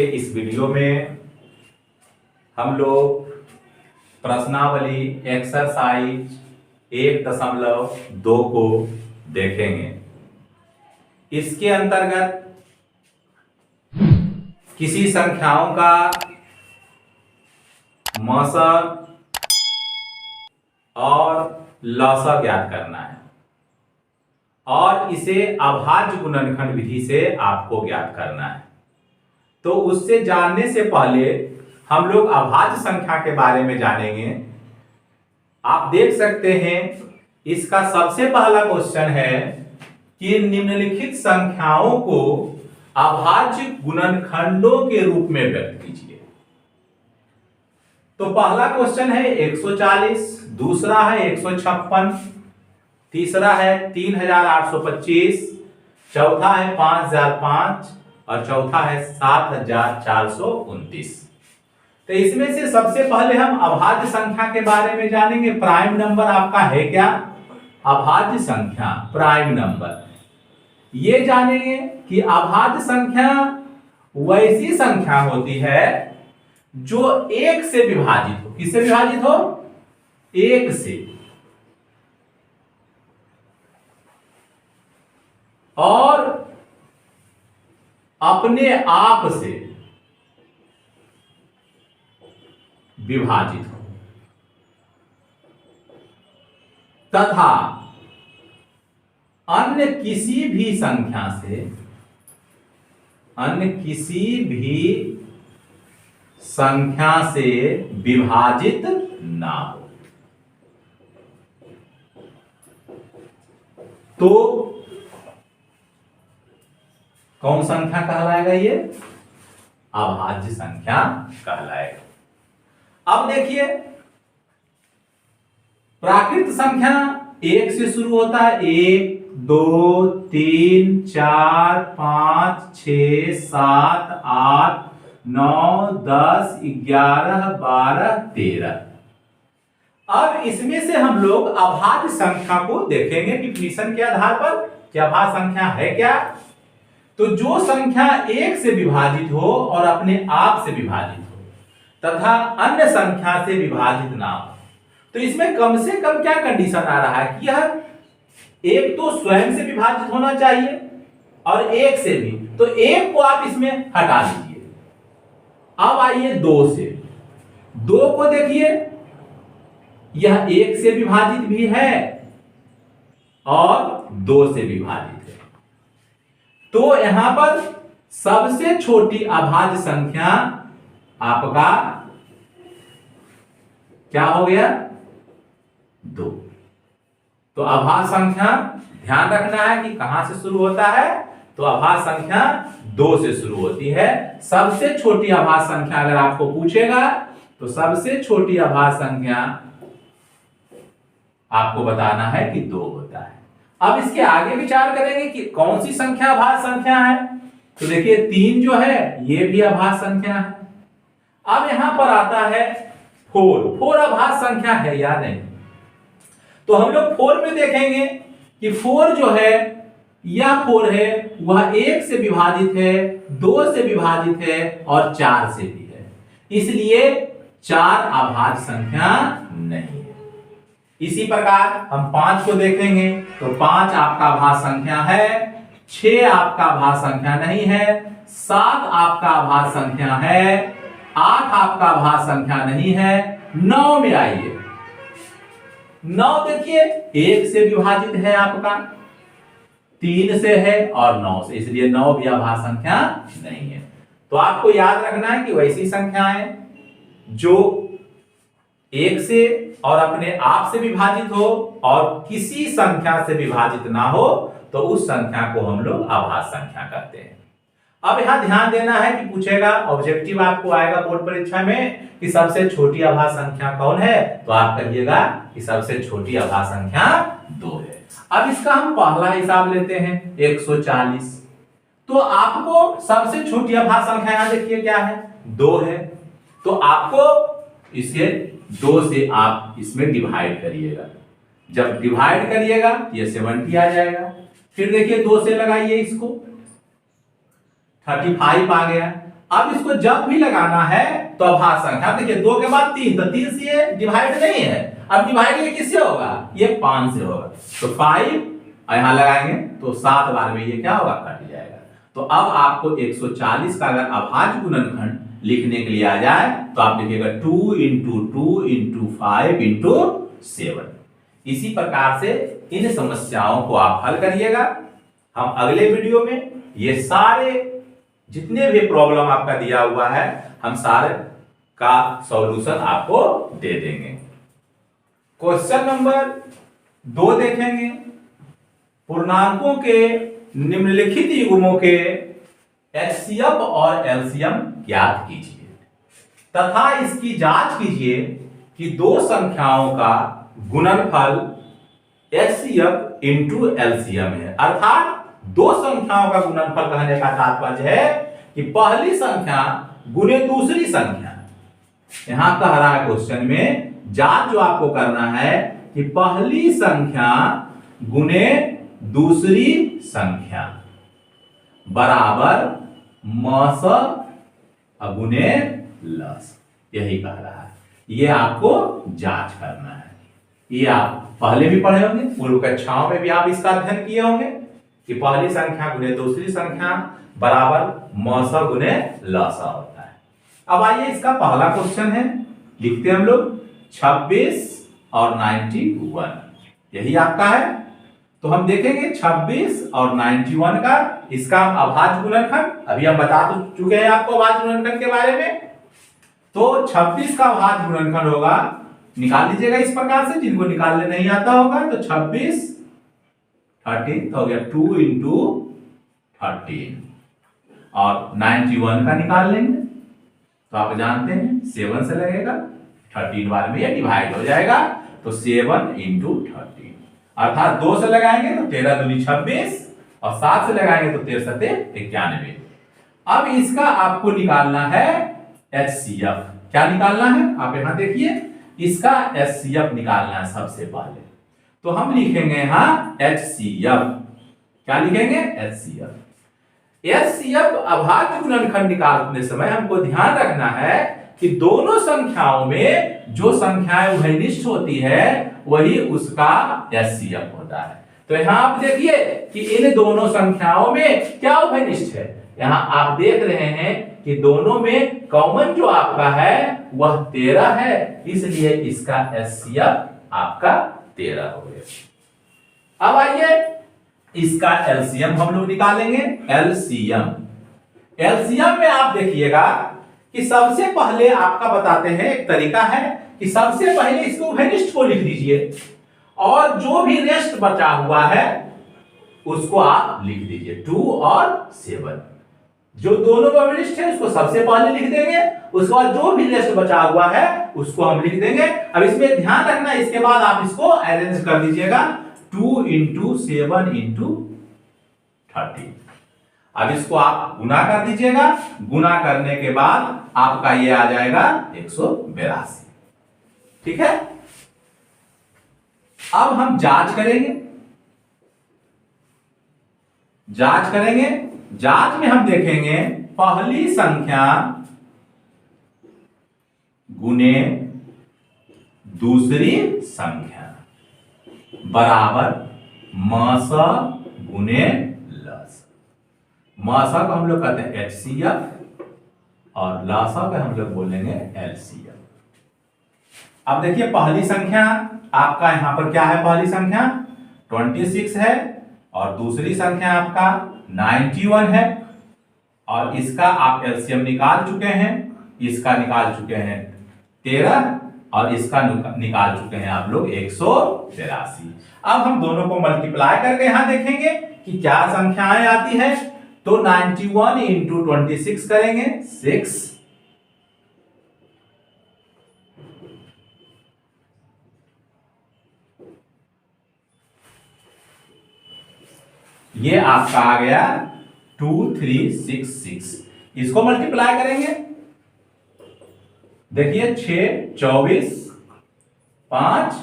के इस वीडियो में हम लोग प्रश्नावली एक्सरसाइज 1.2 को देखेंगे। इसके अंतर्गत किसी संख्याओं का मशक और लसक ज्ञात करना है और इसे अभाज्य गुणनखंड विधि से आपको ज्ञात करना है। तो उससे जानने से पहले हम लोग अभाज्य संख्या के बारे में जानेंगे। आप देख सकते हैं इसका सबसे पहला क्वेश्चन है कि निम्नलिखित संख्याओं को अभाज्य गुणनखंडों के रूप में व्यक्त कीजिए। तो पहला क्वेश्चन है 140, दूसरा है 156, तीसरा है 3825, चौथा है 5005 और चौथा है 7429। तो इसमें से सबसे पहले हम अभाज्य संख्या के बारे में जानेंगे। प्राइम नंबर आपका है क्या? अभाज्य संख्या प्राइम नंबर। ये जानेंगे कि अभाज्य संख्या वैसी संख्या होती है जो एक से विभाजित हो। किससे विभाजित हो? एक से। और अपने आप से विभाजित हो तथा अन्य किसी भी संख्या से विभाजित ना हो। तो कौन संख्या कहलाएगा? ये अभाज्य संख्या कहलाएगा। अब देखिए, प्राकृत संख्या एक से शुरू होता है। 1 2 3 4 5 6 7 8 9 10 11 12 13। अब इसमें से हम लोग अभाज्य संख्या को देखेंगे डिफिनीशन के आधार पर कि अभाज्य संख्या है क्या। तो जो संख्या एक से विभाजित हो और अपने आप से विभाजित हो तथा अन्य संख्या से विभाजित ना हो। तो इसमें कम से कम क्या कंडीशन आ रहा है कि यह एक तो स्वयं से विभाजित होना चाहिए और एक से भी। तो एक को आप इसमें हटा दीजिए। अब आइए 2 से। 2 को देखिए, यह एक से विभाजित भी है और 2 से विभाजित है। तो यहां पर सबसे छोटी अभाज्य संख्या आपका क्या हो गया? 2। तो अभाज्य संख्या ध्यान रखना है कि कहां से शुरू होता है। तो अभाज्य संख्या 2 से शुरू होती है। सबसे छोटी अभाज्य संख्या अगर आपको पूछेगा तो सबसे छोटी अभाज्य संख्या आपको बताना है कि 2 होता है। अब इसके आगे विचार करेंगे कि कौन सी संख्या अभाज्य संख्या है। तो देखिए 3 जो है ये भी अभाज्य संख्या है। अब यहां पर आता है 4 अभाज्य संख्या है या नहीं। तो हम लोग 4 में देखेंगे कि 4 जो है यह 4 है वह 1 से विभाजित है, 2 से विभाजित है और 4 से भी है। इसलिए 4 अभाज्य संख्या नहीं है। इसी प्रकार हम 5 को देखेंगे तो 5 आपका अभाज्य संख्या है, 6 आपका अभाज्य संख्या नहीं है, 7 आपका अभाज्य संख्या है, 8 आपका अभाज्य संख्या नहीं है। 9 में आइए। 9 देखिए 1 से विभाजित है आपका, 3 से है और 9 से, इसलिए 9 भी अभाज्य संख्या नहीं है। तो आपको याद रखना है कि वैसी संख्याएं जो 1 से और अपने आप से विभाजित हो और किसी संख्या से विभाजित ना हो तो उस संख्या को हम लोग अभाज्य संख्या कहते हैं। अब यहां ध्यान देना है कि पूछेगा, ऑब्जेक्टिव आपको आएगा बोर्ड परीक्षा में कि सबसे छोटी अभाज्य संख्या कौन है। तो आप कहिएगा कि सबसे छोटी अभाज्य संख्या 2 है। अब इसका हम पहला हिसाब लेते हैं 140। तो आपको सबसे छोटी अभाज्य संख्या यहां देखिए क्या है? 2 है। तो आपको इसे 2 से आप इसमें डिवाइड करिएगा। जब डिवाइड करिएगा ये 70 आ जाएगा। फिर देखिए 2 से लगाइए इसको, 35 आ गया। अब इसको जब भी लगाना है तो अभाज्य संख्या, देखिए 2 के बाद 3, तो 3 से ये डिवाइड नहीं है, अब डिवाइड ये किससे होगा, ये 5 से होगा, तो 5 यहां लगाएंगे तो 7 बार में ये क्या होगा, कट जाएगा। तो अब आपको 140 का अगर अभाज्य गुणनखंड लिखने के लिए आ जाए तो आप लिखिएगा 2 × 2 × 5 × 7। इसी प्रकार से इन समस्याओं को आप हल करिएगा। हम अगले वीडियो में ये सारे जितने भी प्रॉब्लम आपका दिया हुआ है हम सारे का सॉल्यूशन आपको दे देंगे। क्वेश्चन नंबर 2 देखेंगे, पूर्णांकों के निम्नलिखित युग्मों के एचसीएफ और एलसीएम ज्ञात कीजिए तथा इसकी जांच कीजिए कि दो संख्याओं का गुणनफल एचसीएफ इंटू एलसीएम है। अर्थात दो संख्याओं का गुणनफल कहने का तात्पर्य है कि पहली संख्या गुने दूसरी संख्या। यहां कह रहा है क्वेश्चन में जांच जो आपको करना है कि पहली संख्या गुने दूसरी संख्या बराबर मस गुने लस, यही कह रहा है। ये आपको जांच करना है। ये आप पहले भी पढ़े होंगे, पूर्व कक्षाओं में भी आप इसका अध्ययन किए होंगे कि पहली संख्या गुने दूसरी संख्या बराबर मस गुने लस होता है। अब आइए इसका पहला क्वेश्चन है, लिखते हैं हम लोग 26 और 91, यही आपका है। तो हम देखेंगे 26 और 91 का इसका अभाज्य गुणनखंड, अभी हम बता तो चुके हैं आपको अभाज्य गुणनखंड के बारे में। तो 26 का अभाज्य गुणनखंड होगा, निकाल लीजिएगा इस प्रकार से, जिनको निकालने नहीं आता होगा तो 26 13 हो गया 2 × 13 और 91 का निकाल लेंगे तो आप जानते हैं 7 से लगेगा, 13 बार में ये डिवाइड हो जाएगा तो 7 × 13 अर्थात 2 से लगाएंगे तो 13 दूनी 26 और 7 से लगाएंगे तो 13 सते 91। अब इसका आपको निकालना है एचसीएफ। क्या निकालना है आप यहां देखिए, इसका एचसीएफ निकालना है सबसे पहले। तो हम लिखेंगे यहां एचसीएफ। क्या लिखेंगे, एचसीएफ। एचसीएफ अभाज्य गुणनखंड निकालते समय हमको ध्यान रखना है कि दोनों संख्याओं में जो संख्याएं उभयनिष्ठ होती है वही उसका एचसीएफ होता है। तो यहां आप देखिए कि इन दोनों संख्याओं में क्या उभयनिष्ठ है, यहां आप देख रहे हैं कि दोनों में कॉमन जो आपका है वह 13 है, इसलिए इसका एचसीएफ आपका 13 हो गया। अब आइए इसका एलसीएम हम लोग निकालेंगे। एलसीएम में आप देखिएगा कि सबसे पहले आपका बताते हैं एक तरीका है कि सबसे पहले इसको उभयनिष्ठ को लिख दीजिए और जो भी रेस्ट बचा हुआ है उसको आप लिख दीजिए 2 और 7। जो दोनों का उभयनिष्ठ है उसको सबसे पहले लिख देंगे, उसके बाद जो भी रेस्ट बचा हुआ है उसको हम लिख देंगे। अब इसमें ध्यान रखना, इसके बाद आप इसको अरेंज कर दीजिएगा 2 × 7 × 13। अब इसको आप गुना कर दीजिएगा, गुना करने के बाद आपका ये आ जाएगा 182। ठीक है, अब हम जांच करेंगे। जांच में हम देखेंगे पहली संख्या गुने दूसरी संख्या बराबर मस गुने लस। मसा को हम लोग कहते हैं एचसीएफ और लासा को हम लोग बोलेंगे एलसीएफ। अब देखिए पहली संख्या आपका यहां पर क्या है, पहली संख्या 26 है और दूसरी संख्या आपका 91 है और इसका आप एलसीएम निकाल चुके हैं, इसका निकाल चुके हैं 13 और इसका निकाल चुके हैं आप लोग 183। अब हम दोनों को मल्टीप्लाई करके यहां देखेंगे कि क्या संख्याएं आती है। तो 91 × 26 करेंगे 6, ये आपका आ गया 2366। इसको मल्टीप्लाई करेंगे, देखिए 6 24 5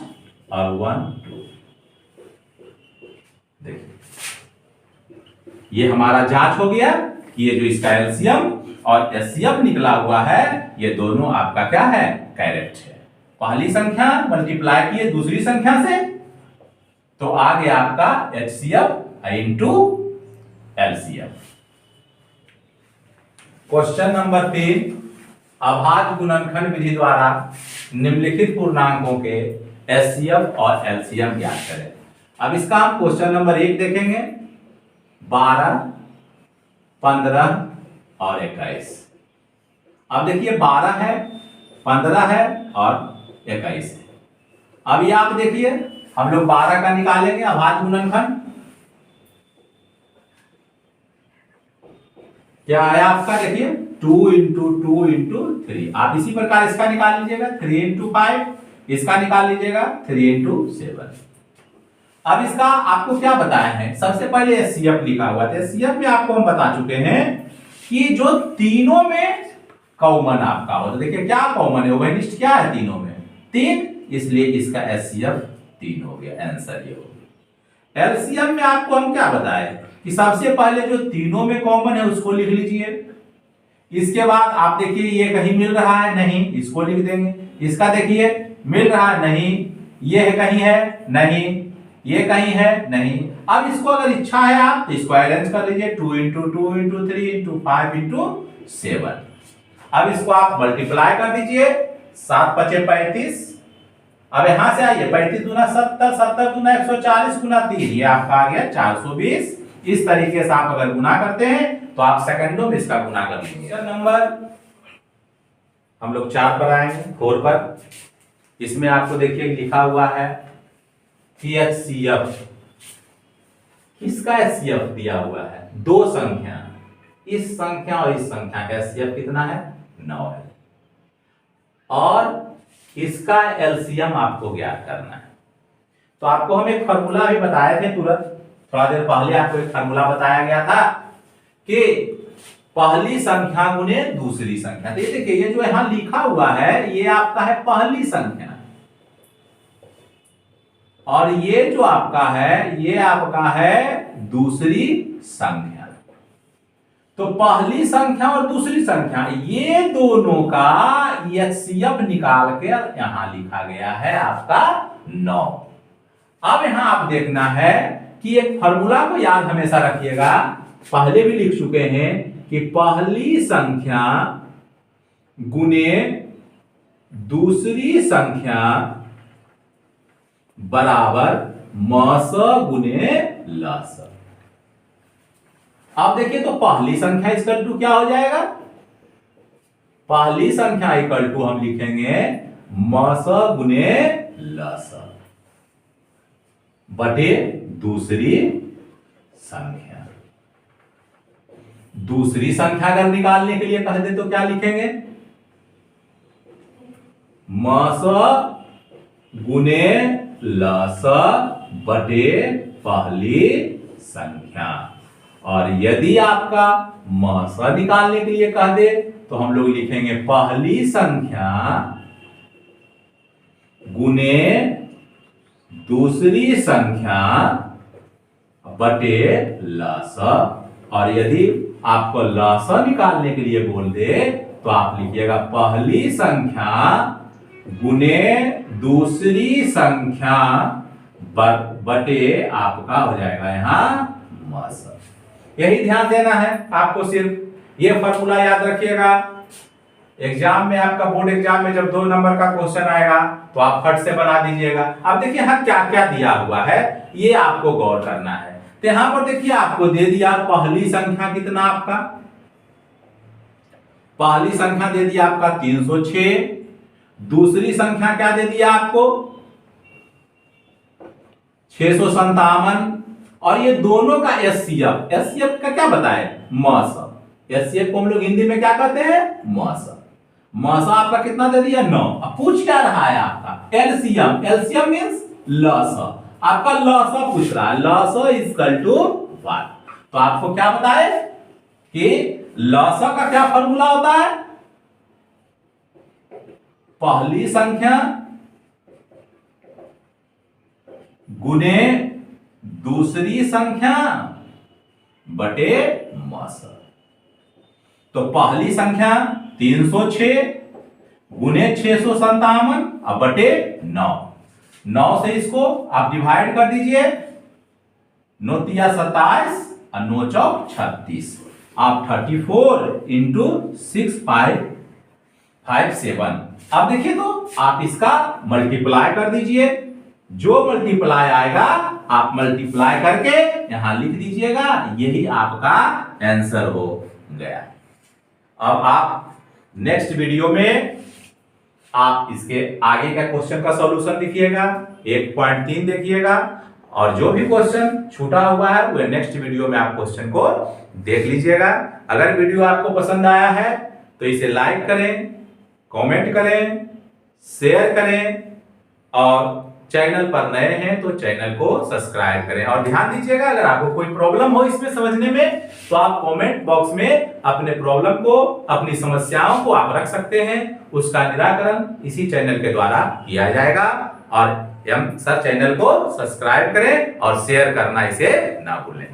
और 1 2। देखिए ये हमारा जांच हो गया कि ये जो इसका एलसीएम और एचसीएफ निकला हुआ है, ये दोनों आपका क्या है, करेक्ट है। पहली संख्या मल्टीप्लाई किए दूसरी संख्या से तो आ गया आपका HCF into LCF. Question number 3, अभाज्य गुणनखंड विधि द्वारा निम्नलिखित पूर्णांकों के एचसीएफ और एलसीएम ज्ञात करें। अब इसका हम क्वेश्चन नंबर 1 देखेंगे, 12, 15 और 21। अब देखिए 12 है, 15 है और 21 है। अब ये आप देखिए हम लोग 12 का निकालेंगे अभाज्य गुणनखंड, क्या आया आपका, देखिए 2 इंटू 2 इंटू 3। आप इसी प्रकार इसका निकाल लीजिएगा 3 इंटू 5, इसका निकाल लीजिएगा 3 इंटू 7। अब इसका आपको क्या बताया है, सबसे पहले एचसीएफ लिखा हुआ था। एचसीएफ में आपको हम बता चुके हैं कि जो तीनों में कॉमन आपका हो, तो देखिए क्या कॉमन है, ओवरनिस्ट क्या है तीनों में 3, इसलिए इसका एचसीएफ 3 हो गया, आंसर ये हो गया। एलसीएम में आपको हम क्या बताए कि सबसे पहले जो तीनों में कॉमन है उसको लिख लीजिए, इसके बाद आप देखिए ये कहीं मिल रहा है नहीं, इसको लिख देंगे, इसका देखिए मिल रहा है नहीं, ये कहीं है नहीं, ये कहीं है नहीं। अब इसको अगर इच्छा है आप तो इसको अरेंज कर लीजिए 2 इंटू 2 इंटू 3 इंटू 5 इंटू 7। अब इसको आप मल्टीप्लाई कर दीजिए, 7 पचे 35। अब यहां से आइए 35 गुना 70, 70 गुना 140 गुना 3, ये आपका आ गया 420। इस तरीके से आप अगर गुना करते हैं तो आप सेकंडों में इसका गुना कर लेंगे। नंबर हम लोग 4 पर आएंगे, 4 पर। इसमें आपको देखिए लिखा हुआ है कि एचसीएफ, किसका एचसीएफ दिया हुआ है, 2 संख्या, इस संख्या और इस संख्या का एचसीएफ कितना है, 9 है, और इसका एलसीएम आपको ज्ञात करना है। तो आपको हम एक फॉर्मूला भी बताए थे तुरंत, थोड़ा देर पहले आपको एक फॉर्मूला बताया गया था कि पहली संख्या गुने दूसरी संख्या। तो ये देखिए ये जो यहां लिखा हुआ है ये आपका है पहली संख्या, और ये जो आपका है ये आपका है दूसरी संख्या। तो पहली संख्या और दूसरी संख्या ये दोनों का एचसीएफ निकाल के यहां लिखा गया है आपका 9। अब यहां आप देखना है कि एक फॉर्मूला को याद हमेशा रखिएगा, पहले भी लिख चुके हैं कि पहली संख्या गुने दूसरी संख्या बराबर मस गुने लस। अब देखिए तो पहली संख्या इक्वल टू क्या हो जाएगा, पहली संख्या इक्वल टू हम लिखेंगे मस गुने लस बटे दूसरी संख्या। दूसरी संख्या अगर निकालने के लिए कह दे तो क्या लिखेंगे, मस गुने लस बटे पहली संख्या। और यदि आपका महसा निकालने के लिए कह दे तो हम लोग लिखेंगे पहली संख्या गुने दूसरी संख्या बटे लस। और यदि आपको लस निकालने के लिए बोल दे तो आप लिखिएगा पहली संख्या गुने दूसरी संख्या बटे आपका हो जाएगा यहां मस। यही ध्यान देना है आपको, सिर्फ ये फॉर्मूला याद रखिएगा। एग्जाम में आपका बोर्ड एग्जाम में जब 2 नंबर का क्वेश्चन आएगा तो आप फट से बना दीजिएगा। अब देखिए यहां क्या क्या दिया हुआ है ये आपको गौर करना है। तो यहां पर देखिए आपको दे दिया पहली संख्या कितना, आपका पहली संख्या दे दिया आपका 306, दूसरी संख्या क्या दे दिया आपको 657, और ये दोनों का एचसीएफ, एचसीएफ का क्या बताए मस। एचसीएफ को हम लोग हिंदी में क्या कहते हैं मस। मस आपका कितना दे दिया 9। अब पूछ क्या रहा है आपका एलसीएम, एलसीएम मींस लस। आपका लस पूछ रहा है, लस इक्वल टू 1। तो आपको क्या बताए कि लस का क्या फॉर्मूला होता है, पहली संख्या गुने दूसरी संख्या बटे मस। तो पहली संख्या 306 गुने 657 अब बटे 9। 9 से इसको आप डिवाइड कर दीजिए, 9 तिया 27 और 9 चौक 36। आप 34 इंटू 6557। अब देखिए तो आप इसका मल्टीप्लाई कर दीजिए, जो मल्टीप्लाई आएगा आप मल्टीप्लाई करके यहां लिख दीजिएगा, यही आपका आंसर हो गया। अब आप नेक्स्ट वीडियो में आप इसके आगे का क्वेश्चन का सॉल्यूशन देखिएगा, 1.3 देखिएगा, और जो भी क्वेश्चन छूटा हुआ है वो नेक्स्ट वीडियो में आप क्वेश्चन को देख लीजिएगा। अगर वीडियो आपको पसंद आया है तो इसे लाइक करें, कमेंट करें, शेयर करें, और चैनल पर नए हैं तो चैनल को सब्सक्राइब करें। और ध्यान दीजिएगा, अगर आपको कोई प्रॉब्लम हो इसमें समझने में तो आप कमेंट बॉक्स में अपने प्रॉब्लम को, अपनी समस्याओं को आप रख सकते हैं, उसका निराकरण इसी चैनल के द्वारा किया जाएगा। और हम सर चैनल को सब्सक्राइब करें और शेयर करना इसे ना भूलें।